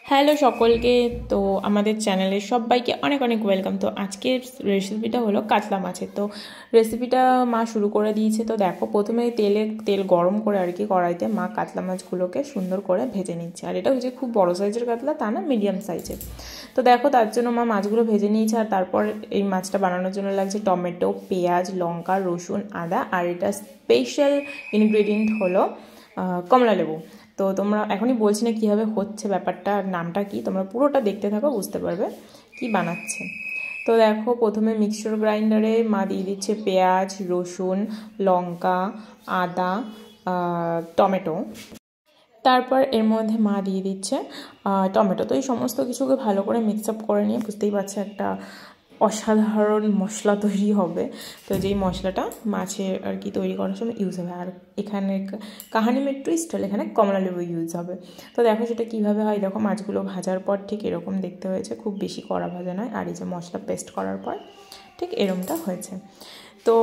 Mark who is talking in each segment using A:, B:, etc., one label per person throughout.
A: Hello সকলকে। তো আমাদের চ্যানেলে সবাইকে অনেক অনেক ওয়েলকাম। তো আজকের রেসিপিটা হলো কাতলা মাছের। তো রেসিপিটা মা শুরু করে দিয়েছে। তো দেখো, প্রথমে তেল গরম করে আর কি কড়াইতে মা কাতলা মাছগুলোকে সুন্দর করে ভেজে নিচ্ছে। আর এটা হচ্ছে খুব বড় সাইজের কাতলা, তা না, মিডিয়াম সাইজের। তো দেখো, তার জন্য মা মাছগুলো ভেজে নিয়েছে। আর তারপর এই মাছটা বানানোর জন্য লাগছে টমেটো, পেঁয়াজ, লঙ্কা, রসুন, আদা। আর এটা স্পেশাল ইনগ্রেডিয়েন্ট হলো কমলা লেবু। তো তোমরা এখনই বলছি না কীভাবে হচ্ছে ব্যাপারটা, নামটা কি, তোমরা পুরোটা দেখতে থাকো, বুঝতে পারবে কি বানাচ্ছে। তো দেখো, প্রথমে মিক্সচার গ্রাইন্ডারে মা দিয়ে দিচ্ছে পেঁয়াজ, রসুন, লঙ্কা, আদা, টমেটো। তারপর এর মধ্যে মা দিয়ে দিচ্ছে টমেটো। তো এই সমস্ত কিছুকে ভালো করে মিক্স আপ করে নিয়ে, বুঝতেই পারছে একটা অসাধারণ মশলা তৈরি হবে। তো যেই মশলাটা মাছে আর কি তৈরি করার সময় ইউজ হবে। আর এখানে কাহানি মেট টুইস্ট হলে এখানে কমলা লেবু ইউজ হবে। তো দেখো সেটা কীভাবে হয়। দেখো, মাছগুলো ভাজার পর ঠিক এরকম দেখতে হয়েছে, খুব বেশি কড়া ভাজা নয়। আর এই যে মশলা পেস্ট করার পর ঠিক এরকমটা হয়েছে। তো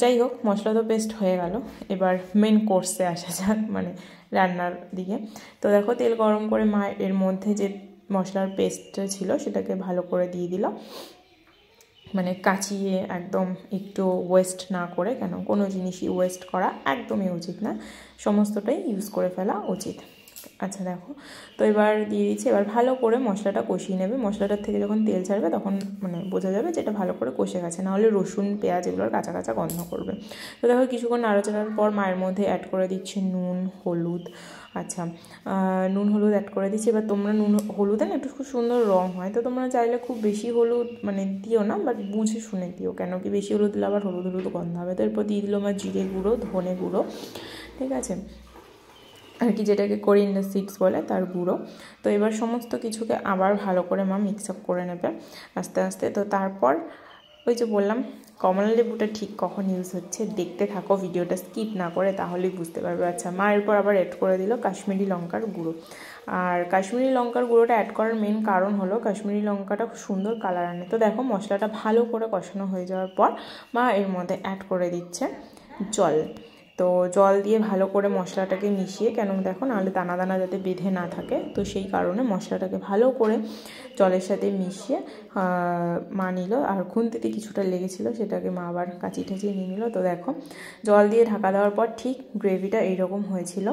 A: যাই হোক, মশলা তো পেস্ট হয়ে গেল, এবার মেন কোর্সে আসা যাক, মানে রান্নার দিকে। তো দেখো, তেল গরম করে মা এর মধ্যে যে মশলার পেস্টটা ছিল সেটাকে ভালো করে দিয়ে দিল, মানে কাচিয়ে একদম, একটু ওয়েস্ট না করে। কেন, কোনো জিনিসই ওয়েস্ট করা একদমই উচিত না, সমস্তটাই ইউজ করে ফেলা উচিত। আচ্ছা দেখো, তো এবার দিয়ে দিচ্ছি। এবার ভালো করে মশলাটা কষিয়ে নেবে। মশলাটার থেকে যখন তেল ছাড়বে তখন মানে বোঝা যাবে যে এটা ভালো করে কষে গেছে, নাহলে রসুন, পেঁয়াজ এগুলোর কাঁচা কাঁচা গন্ধ করবে। তো দেখো, কিছুক্ষণ নাড়াচাড়ার পর মায়ের মধ্যে অ্যাড করে দিচ্ছে নুন, হলুদ। আচ্ছা, নুন হলুদ অ্যাড করে দিচ্ছি। এবার তোমরা নুন হলুদে না একটু খুব সুন্দর রঙ হয়, তো তোমরা চাইলে খুব বেশি হলুদ মানে দিও না, বাট বুঝে শুনে দিও, কেন কি বেশি হলুদ দিলে আবার হলুদ হলুদ গন্ধ হবে। তো এরপর দিয়ে দিল আমার জিরে গুঁড়ো, ধনে গুঁড়ো, ঠিক আছে, আর কি যেটাকে কোরিয়ান্ডার সিডস বলে, তার গুঁড়ো। তো এবার সমস্ত কিছুকে আবার ভালো করে মা মিক্স আপ করে নেবে আস্তে আস্তে। তো তারপর ওই যে বললাম, কমলা লেবুটা ঠিক কখন ইউজ হচ্ছে দেখতে থাকো, ভিডিওটা স্কিপ না করে, তাহলেই বুঝতে পারবে। আচ্ছা, মা এরপর আবার অ্যাড করে দিল কাশ্মীরি লঙ্কার গুঁড়ো। আর কাশ্মীরি লঙ্কার গুঁড়োটা অ্যাড করার মেন কারণ হলো কাশ্মীরি লঙ্কাটা খুব সুন্দর কালার আনে। তো দেখো, মশলাটা ভালো করে কষানো হয়ে যাওয়ার পর মা এর মধ্যে অ্যাড করে দিচ্ছে জল। তো জল দিয়ে ভালো করে মশলাটাকে মিশিয়ে, কেন দেখো নাহলে দানা দানা যাতে বেঁধে না থাকে, তো সেই কারণে মশলাটাকে ভালো করে জলের সাথে মিশিয়ে মা নিল। আর খুন্তিতে কিছুটা লেগেছিলো, সেটাকে মা আবার কাঁচি টাচিয়ে নিয়ে নিল। তো দেখো, জল দিয়ে ঢাকা দেওয়ার পর ঠিক গ্রেভিটা এইরকম হয়েছিল,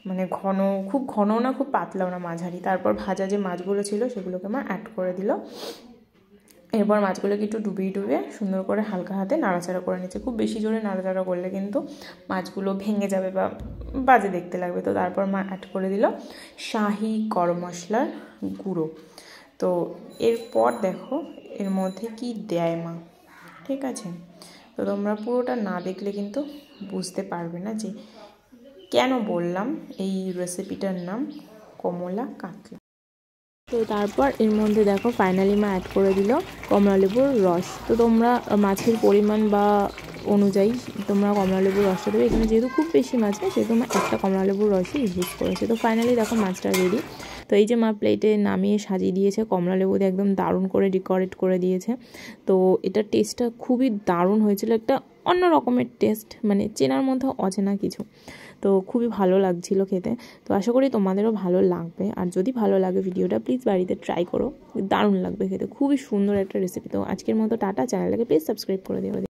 A: মানে ঘন, খুব ঘন না খুব পাতলাও না, মাঝারি। তারপর ভাজা যে মাছগুলো ছিল সেগুলোকে মা অ্যাড করে দিল। এরপর মাছগুলোকে একটু ডুবিয়ে ডুবিয়ে সুন্দর করে হালকা হাতে নাড়াচাড়া করে নিচ্ছে। খুব বেশি জোরে নাড়াচাড়া করলে কিন্তু মাছগুলো ভেঙে যাবে বা বাজে দেখতে লাগবে। তো তারপর মা অ্যাড করে দিল শাহি গরম মশলার গুঁড়ো। তো এরপর দেখো এর মধ্যে কি দেয় মা, ঠিক আছে। তো তোমরা পুরোটা না দেখলে কিন্তু বুঝতে পারবে না যে কেন বললাম এই রেসিপিটার নাম কমলা কাতলা। তো তারপর এর মধ্যে দেখো ফাইনালি মা অ্যাড করে দিল কমলা লেবুর রস। তো তোমরা মাছের পরিমাণ বা অনুযায়ী তোমরা কমলা লেবুর রসটা দেবে। এখানে যেহেতু খুব বেশি মাছ নেই, সেহেতু মা একটা কমলা লেবুর রসই ইউজ করেছে। তো ফাইনালি দেখো মাছটা রেডি। তো এই যে মা প্লেটে নামিয়ে সাজিয়ে দিয়েছে, কমলা লেবু দিয়ে একদম দারুণ করে ডেকোরেট করে দিয়েছে। তো এটার টেস্টটা খুবই দারুণ হয়েছিল, একটা অন্য রকমের টেস্ট, মানে চেনার মধ্যে অচেনা কিছু। তো খুবই ভালো লাগছিল খেতে। তো আশা করি তোমাদেরও ভালো লাগবে। আর যদি ভালো লাগে ভিডিওটা, প্লিজ বাড়িতে ট্রাই করো, দারুণ লাগবে খেতে, খুবই সুন্দর একটা রেসিপি। তো আজকের মতো টাটা, চ্যানেলটাকে প্লিজ সাবস্ক্রাইব করে দিও।